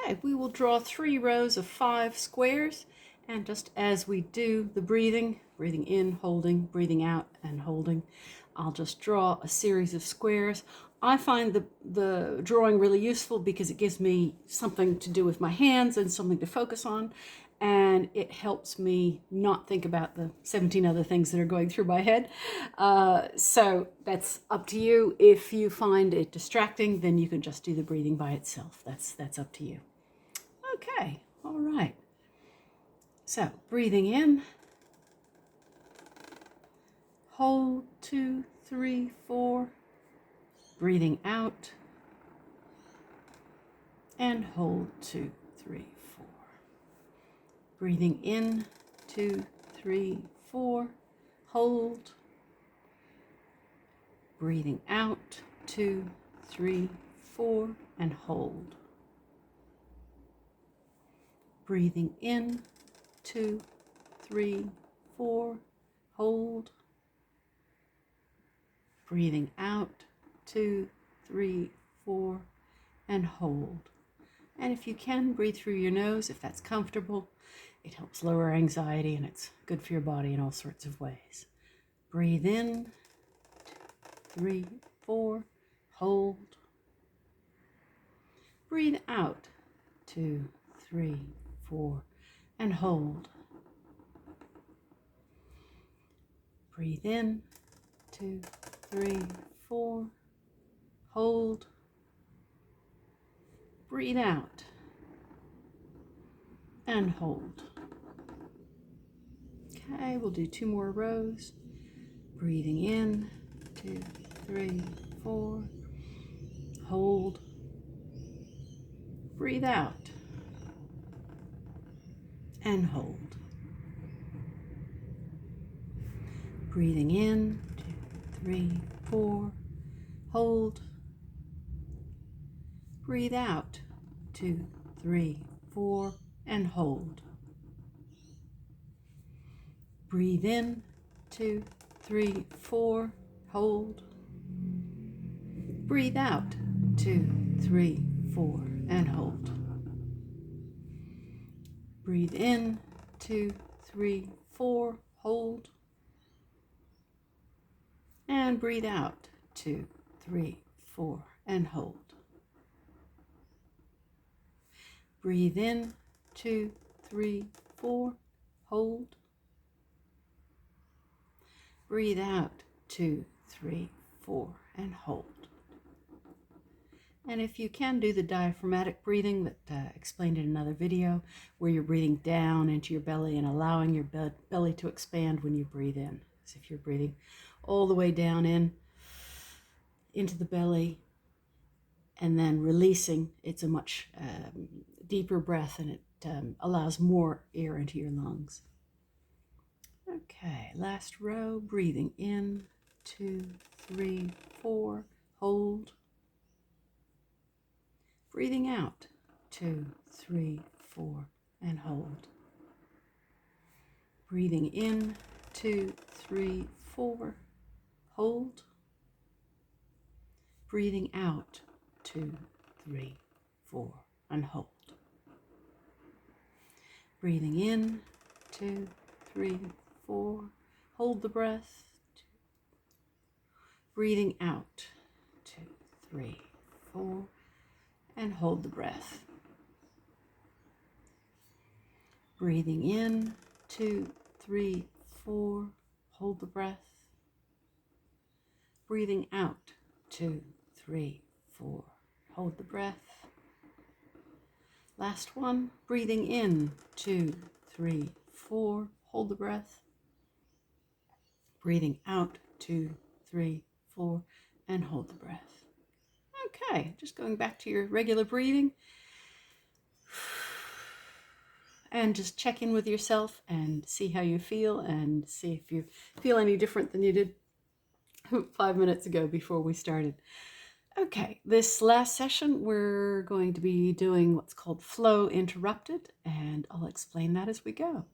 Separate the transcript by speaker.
Speaker 1: Okay, we will draw 3 rows of 5 squares, and just as we do the breathing in, holding, breathing out, and holding, I'll just draw a series of squares. I find the drawing really useful because it gives me something to do with my hands and something to focus on, and it helps me not think about the 17 other things that are going through my head. So that's up to you. If you find it distracting, then you can just do the breathing by itself. That's up to you. Okay, all right. So breathing in, hold 2, 3, 4. Breathing out, and hold 2, 3, 4. Breathing in, 2, 3, 4. Hold. Breathing out, 2, 3, 4, and hold. Breathing in, 2, 3, 4. Hold. Breathing out, 2, 3, 4, and hold. And if you can, breathe through your nose if that's comfortable. It helps lower anxiety and it's good for your body in all sorts of ways. Breathe in, 2, 3, 4, hold. Breathe out, 2, 3, 4, and hold. Breathe in, 2, 3, 4, hold. Breathe out and hold. Okay, we'll do 2 more rows. Breathing in, 2, 3, 4, hold. Breathe out and hold. Breathing in, 2, 3, 4, hold. Breathe out, 2, 3, 4, and hold. Breathe in, 2, 3, 4, hold. Breathe out, 2, 3, 4, and hold. Breathe in, 2, 3, 4, hold. And breathe out, 2, 3, 4, and hold. Breathe in, 2, 3, 4, hold. Breathe out, 2, 3, 4, and hold. And if you can, do the diaphragmatic breathing that I explained in another video, where you're breathing down into your belly and allowing your belly to expand when you breathe in. As if you're breathing all the way down into the belly and then releasing. It's a much deeper breath, and it allows more air into your lungs. Okay, last row. Breathing in, 2, 3, 4, hold. Breathing out, 2, 3, 4, and hold. Breathing in, 2, 3, 4, hold. Breathing out, 2, 3, 4, and hold. Breathing in, 2, 3, 4, hold the breath. Breathing out, 2, 3, 4, and hold the breath. Breathing in, 2, 3, 4, hold the breath. Breathing out, 2, 3, 4, hold the breath. Last one. Breathing in, 2, 3, 4, hold the breath. Breathing out, 2, 3, 4, and hold the breath. Okay, just going back to your regular breathing. And just check in with yourself and see how you feel, and see if you feel any different than you did 5 minutes ago before we started. Okay, this last session we're going to be doing what's called flow interrupted, and I'll explain that as we go.